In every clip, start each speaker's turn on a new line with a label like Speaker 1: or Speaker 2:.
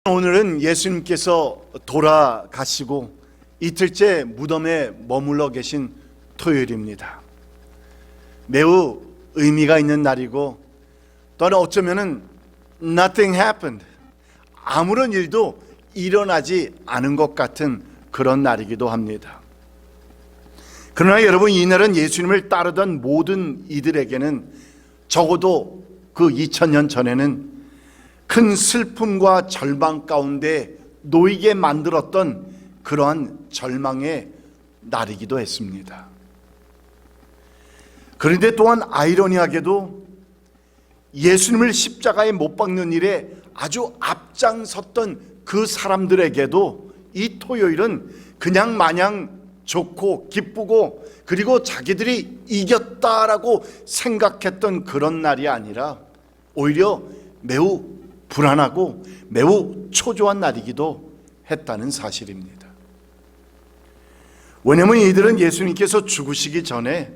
Speaker 1: 오늘은 예수님께서 돌아가시고 이틀째 무덤에 머물러 계신 토요일입니다. 매우 의미가 있는 날이고 또는 어쩌면은 nothing happened, 아무런 일도 일어나지 않은 것 같은 그런 날이기도 합니다. 그러나 여러분, 이 날은 예수님을 따르던 모든 이들에게는 적어도 그 2000년 전에는 큰 슬픔과 절망 가운데 놓이게 만들었던 그러한 절망의 날이기도 했습니다. 그런데 또한 아이러니하게도 예수님을 십자가에 못 박는 일에 아주 앞장섰던 그 사람들에게도 이 토요일은 그냥 마냥 좋고 기쁘고 그리고 자기들이 이겼다라고 생각했던 그런 날이 아니라 오히려 매우 불안하고 매우 초조한 날이기도 했다는 사실입니다. 왜냐하면 이들은 예수님께서 죽으시기 전에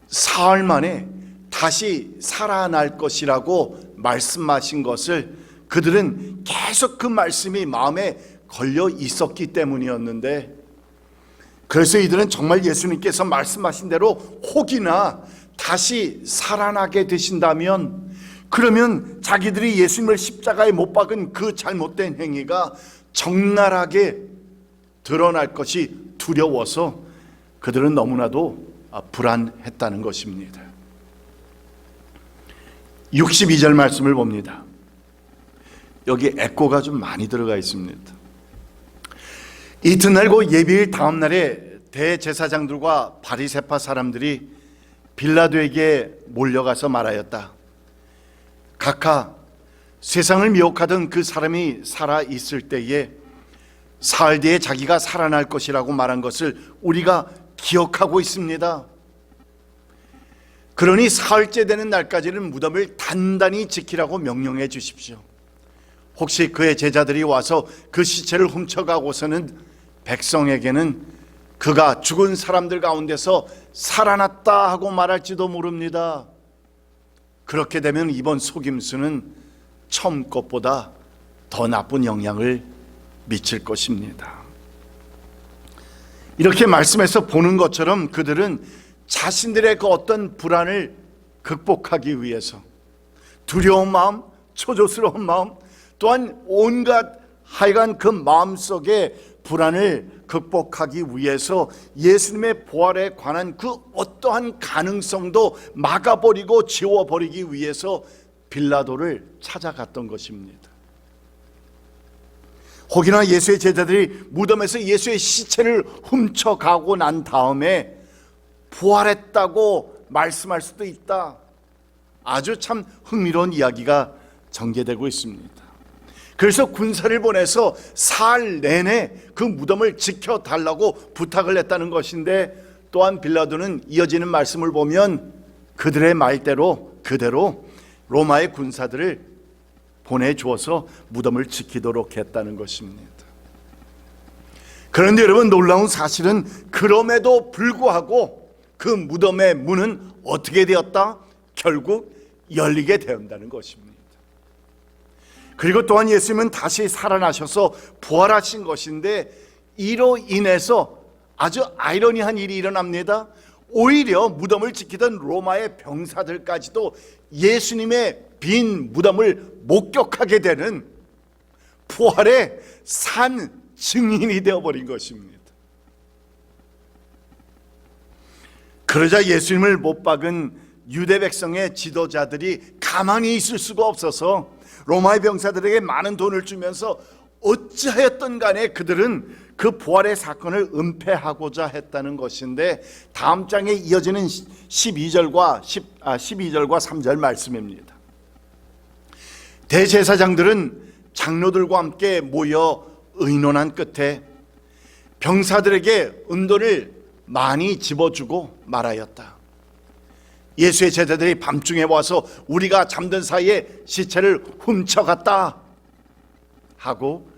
Speaker 1: 사흘 만에 다시 살아날 것이라고 말씀하신 것을 그들은 계속 그 말씀이 마음에 걸려 있었기 때문이었는데, 그래서 이들은 정말 예수님께서 말씀하신 대로 혹이나 다시 살아나게 되신다면, 그러면 자기들이 예수님을 십자가에 못 박은 그 잘못된 행위가 적나라하게 드러날 것이 두려워서 그들은 너무나도 불안했다는 것입니다. 62절 말씀을 봅니다. 여기 에코가 좀 많이 들어가 있습니다. 이튿날 곧 예비일 다음 날에 대제사장들과 바리새파 사람들이 빌라도에게 몰려가서 말하였다. 각하, 세상을 미혹하던 그 사람이 살아 있을 때에 사흘 뒤에 자기가 살아날 것이라고 말한 것을 우리가 기억하고 있습니다. 그러니 사흘째 되는 날까지는 무덤을 단단히 지키라고 명령해 주십시오. 혹시 그의 제자들이 와서 그 시체를 훔쳐가고서는 백성에게는 그가 죽은 사람들 가운데서 살아났다 하고 말할지도 모릅니다. 그렇게 되면 이번 속임수는 처음 것보다 더 나쁜 영향을 미칠 것입니다. 이렇게 말씀해서 보는 것처럼 그들은 자신들의 그 어떤 불안을 극복하기 위해서 두려운 마음, 초조스러운 마음, 또한 온갖 하여간 그 마음속에 불안을 극복하기 위해서 예수님의 부활에 관한 그 어떠한 가능성도 막아버리고 지워버리기 위해서 빌라도를 찾아갔던 것입니다. 혹이나 예수의 제자들이 무덤에서 예수의 시체를 훔쳐가고 난 다음에 부활했다고 말씀할 수도 있다. 아주 참 흥미로운 이야기가 전개되고 있습니다. 그래서 군사를 보내서 사흘 내내 그 무덤을 지켜달라고 부탁을 했다는 것인데, 또한 빌라도는 이어지는 말씀을 보면 그들의 말대로 그대로 로마의 군사들을 보내주어서 무덤을 지키도록 했다는 것입니다. 그런데 여러분, 놀라운 사실은 그럼에도 불구하고 그 무덤의 문은 어떻게 되었다? 결국 열리게 되었다는 것입니다. 그리고 또한 예수님은 다시 살아나셔서 부활하신 것인데, 이로 인해서 아주 아이러니한 일이 일어납니다. 오히려 무덤을 지키던 로마의 병사들까지도 예수님의 빈 무덤을 목격하게 되는 부활의 산 증인이 되어버린 것입니다. 그러자 예수님을 못 박은 유대 백성의 지도자들이 가만히 있을 수가 없어서 로마의 병사들에게 많은 돈을 주면서 어찌하였든 간에 그들은 그 부활의 사건을 은폐하고자 했다는 것인데, 다음 장에 이어지는 12절과 3절 말씀입니다. 대제사장들은 장로들과 함께 모여 의논한 끝에 병사들에게 은돈을 많이 집어주고 말하였다. 예수의 제자들이 밤중에 와서 우리가 잠든 사이에 시체를 훔쳐갔다 하고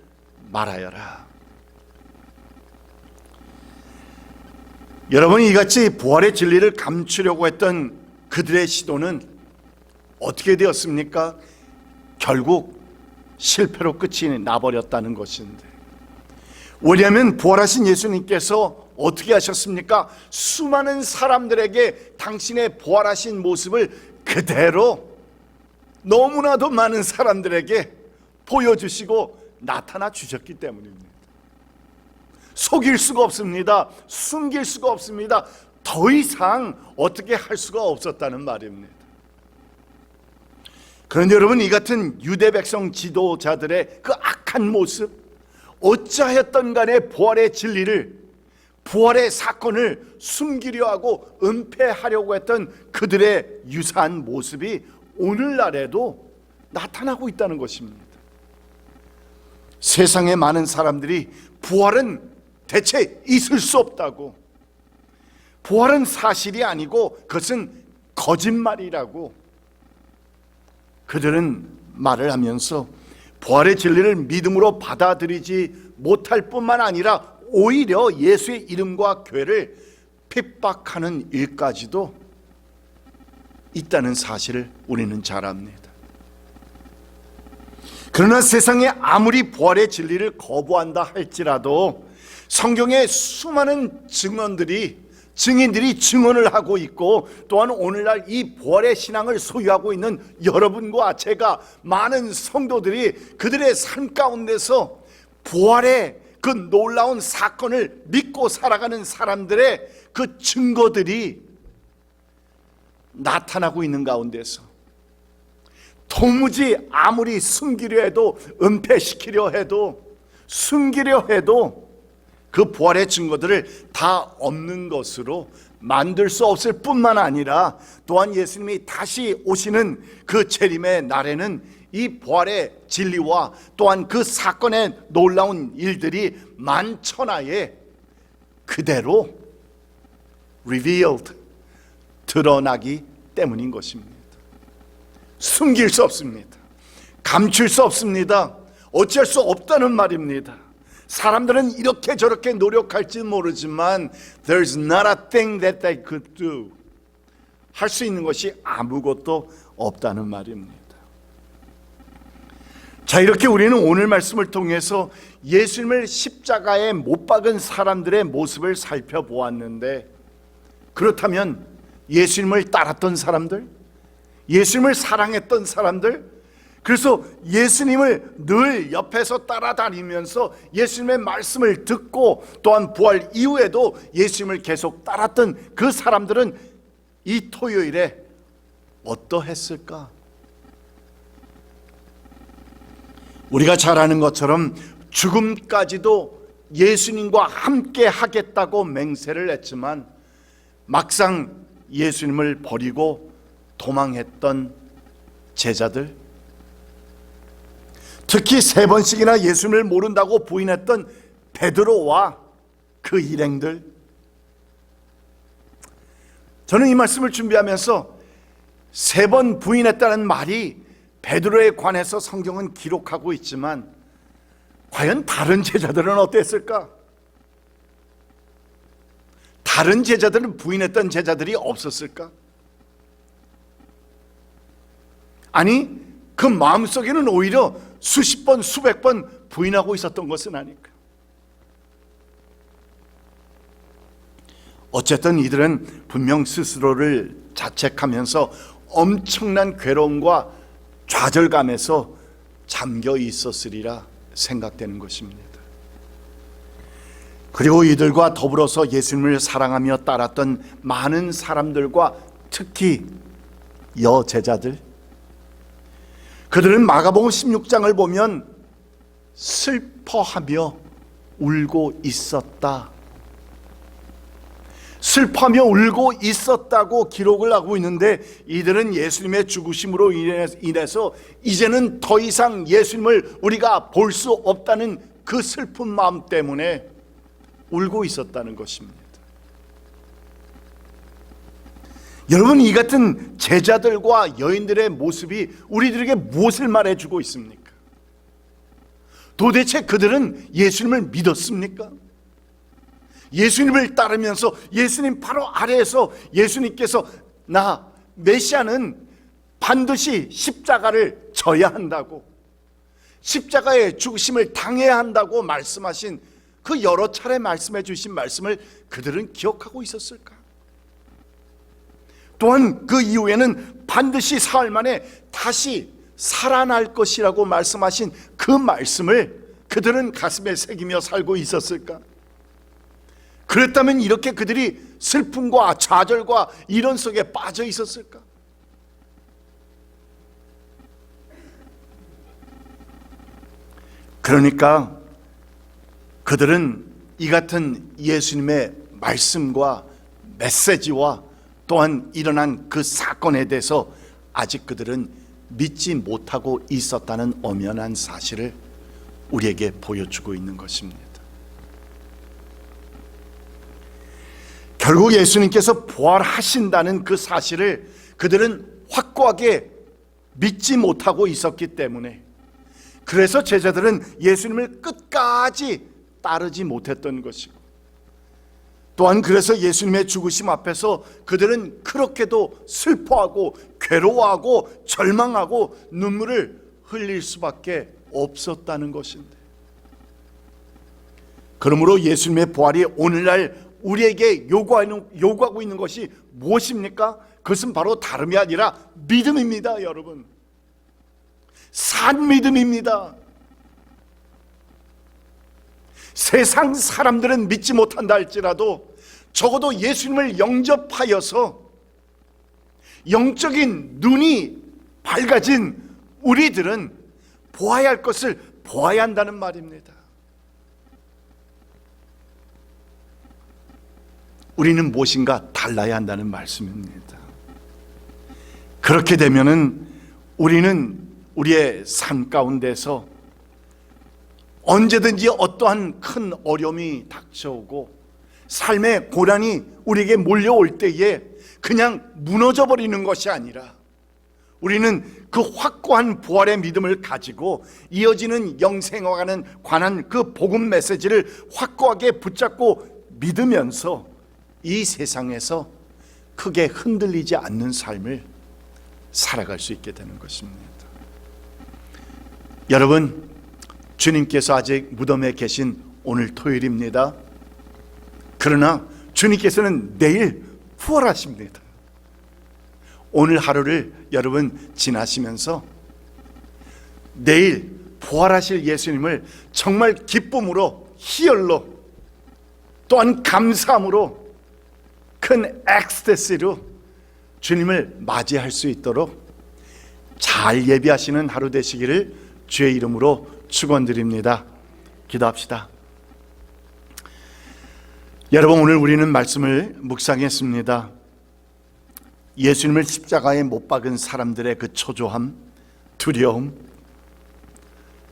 Speaker 1: 말하여라. 여러분, 이같이 부활의 진리를 감추려고 했던 그들의 시도는 어떻게 되었습니까? 결국 실패로 끝이 나버렸다는 것인데, 왜냐하면 부활하신 예수님께서 어떻게 하셨습니까? 수많은 사람들에게 당신의 부활하신 모습을 그대로 너무나도 많은 사람들에게 보여주시고 나타나 주셨기 때문입니다. 속일 수가 없습니다. 숨길 수가 없습니다. 더 이상 어떻게 할 수가 없었다는 말입니다. 그런데 여러분, 이 같은 유대 백성 지도자들의 그 악한 모습, 어찌하였던 간에 부활의 진리를, 부활의 사건을 숨기려 하고 은폐하려고 했던 그들의 유사한 모습이 오늘날에도 나타나고 있다는 것입니다. 세상의 많은 사람들이 부활은 대체 있을 수 없다고, 부활은 사실이 아니고 그것은 거짓말이라고 그들은 말을 하면서 부활의 진리를 믿음으로 받아들이지 못할 뿐만 아니라 오히려 예수의 이름과 교회를 핍박하는 일까지도 있다는 사실을 우리는 잘 압니다. 그러나 세상에 아무리 부활의 진리를 거부한다 할지라도 성경의 수많은 증인들이 증언을 하고 있고, 또한 오늘날 이 부활의 신앙을 소유하고 있는 여러분과 제가, 많은 성도들이 그들의 삶 가운데서 부활의 그 놀라운 사건을 믿고 살아가는 사람들의 그 증거들이 나타나고 있는 가운데서 도무지 아무리 숨기려 해도, 은폐시키려 해도, 숨기려 해도 그 부활의 증거들을 다 없는 것으로 만들 수 없을 뿐만 아니라, 또한 예수님이 다시 오시는 그 재림의 날에는 이 부활의 진리와 또한 그 사건의 놀라운 일들이 만천하에 그대로 revealed, 드러나기 때문인 것입니다. 숨길 수 없습니다. 감출 수 없습니다. 어찌할 수 없다는 말입니다. 사람들은 이렇게 저렇게 노력할지 모르지만 There's not a thing that they could do. 할 수 있는 것이 아무것도 없다는 말입니다. 자, 이렇게 우리는 오늘 말씀을 통해서 예수님을 십자가에 못 박은 사람들의 모습을 살펴보았는데, 그렇다면 예수님을 따랐던 사람들, 예수님을 사랑했던 사람들, 그래서 예수님을 늘 옆에서 따라다니면서 예수님의 말씀을 듣고 또한 부활 이후에도 예수님을 계속 따랐던 그 사람들은 이 토요일에 어떠했을까? 우리가 잘 아는 것처럼 죽음까지도 예수님과 함께 하겠다고 맹세를 했지만 막상 예수님을 버리고 도망했던 제자들, 특히 3번씩이나 예수님을 모른다고 부인했던 베드로와 그 일행들, 저는 이 말씀을 준비하면서 3번 부인했다는 말이 베드로에 관해서 성경은 기록하고 있지만 과연 다른 제자들은 어땠을까? 다른 제자들은 부인했던 제자들이 없었을까? 아니, 그 마음속에는 오히려 수십 번, 수백 번 부인하고 있었던 것은 아닐까? 어쨌든 이들은 분명 스스로를 자책하면서 엄청난 괴로움과 좌절감에서 잠겨 있었으리라 생각되는 것입니다. 그리고 이들과 더불어서 예수님을 사랑하며 따랐던 많은 사람들과 특히 여제자들, 그들은 마가복음 16장을 보면 슬퍼하며 울고 있었다, 슬퍼하며 울고 있었다고 기록을 하고 있는데, 이들은 예수님의 죽으심으로 인해서 이제는 더 이상 예수님을 우리가 볼 수 없다는 그 슬픈 마음 때문에 울고 있었다는 것입니다. 여러분, 이 같은 제자들과 여인들의 모습이 우리들에게 무엇을 말해주고 있습니까? 도대체 그들은 예수님을 믿었습니까? 예수님을 따르면서 예수님 바로 아래에서 예수님께서 나 메시아는 반드시 십자가를 져야 한다고, 십자가의 죽으심을 당해야 한다고 말씀하신 그 여러 차례 말씀해 주신 말씀을 그들은 기억하고 있었을까? 또한 그 이후에는 반드시 사흘 만에 다시 살아날 것이라고 말씀하신 그 말씀을 그들은 가슴에 새기며 살고 있었을까? 그랬다면 이렇게 그들이 슬픔과 좌절과 이런 속에 빠져 있었을까? 그러니까 그들은 이 같은 예수님의 말씀과 메시지와 또한 일어난 그 사건에 대해서 아직 그들은 믿지 못하고 있었다는 엄연한 사실을 우리에게 보여주고 있는 것입니다. 결국 예수님께서 부활하신다는 그 사실을 그들은 확고하게 믿지 못하고 있었기 때문에, 그래서 제자들은 예수님을 끝까지 따르지 못했던 것이고, 또한 그래서 예수님의 죽으심 앞에서 그들은 그렇게도 슬퍼하고 괴로워하고 절망하고 눈물을 흘릴 수밖에 없었다는 것인데, 그러므로 예수님의 부활이 오늘날 우리에게 요구하고 있는 것이 무엇입니까? 그것은 바로 다름이 아니라 믿음입니다, 여러분. 산 믿음입니다. 세상 사람들은 믿지 못한다 할지라도 적어도 예수님을 영접하여서 영적인 눈이 밝아진 우리들은 보아야 할 것을 보아야 한다는 말입니다. 우리는 무엇인가 달라야 한다는 말씀입니다. 그렇게 되면은 우리는 우리의 삶 가운데서 언제든지 어떠한 큰 어려움이 닥쳐오고 삶의 고난이 우리에게 몰려올 때에 그냥 무너져 버리는 것이 아니라 우리는 그 확고한 부활의 믿음을 가지고 이어지는 영생과 관한 그 복음 메시지를 확고하게 붙잡고 믿으면서 이 세상에서 크게 흔들리지 않는 삶을 살아갈 수 있게 되는 것입니다. 여러분, 주님께서 아직 무덤에 계신 오늘 토요일입니다. 그러나 주님께서는 내일 부활하십니다. 오늘 하루를 여러분 지나시면서 내일 부활하실 예수님을 정말 기쁨으로, 희열로, 또한 감사함으로, 큰 엑스테시로 주님을 맞이할 수 있도록 잘 예비하시는 하루 되시기를 주의 이름으로 축원드립니다. 기도합시다. 여러분, 오늘 우리는 말씀을 묵상했습니다. 예수님을 십자가에 못 박은 사람들의 그 초조함, 두려움,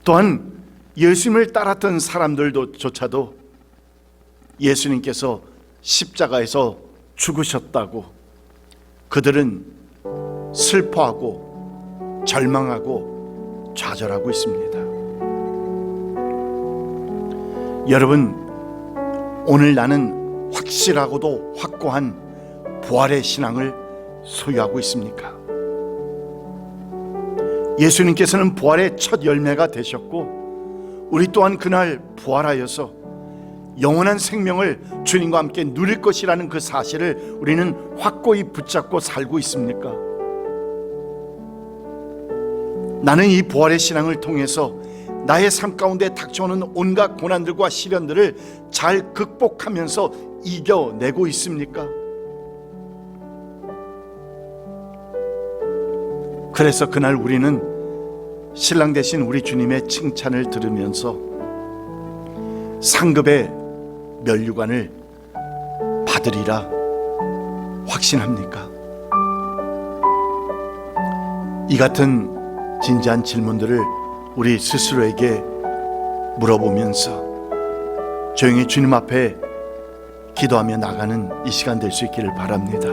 Speaker 1: 또한 예수님을 따랐던 사람들조차도 예수님께서 십자가에서 죽으셨다고 그들은 슬퍼하고 절망하고 좌절하고 있습니다. 여러분, 오늘 나는 확실하고도 확고한 부활의 신앙을 소유하고 있습니까? 예수님께서는 부활의 첫 열매가 되셨고 우리 또한 그날 부활하여서 영원한 생명을 주님과 함께 누릴 것이라는 그 사실을 우리는 확고히 붙잡고 살고 있습니까? 나는 이 부활의 신앙을 통해서 나의 삶 가운데 닥쳐오는 온갖 고난들과 시련들을 잘 극복하면서 이겨내고 있습니까? 그래서 그날 우리는 신랑 되신 우리 주님의 칭찬을 들으면서 상급의 면류관을 받으리라 확신합니까? 이 같은 진지한 질문들을 우리 스스로에게 물어보면서 조용히 주님 앞에 기도하며 나가는 이 시간 될 수 있기를 바랍니다.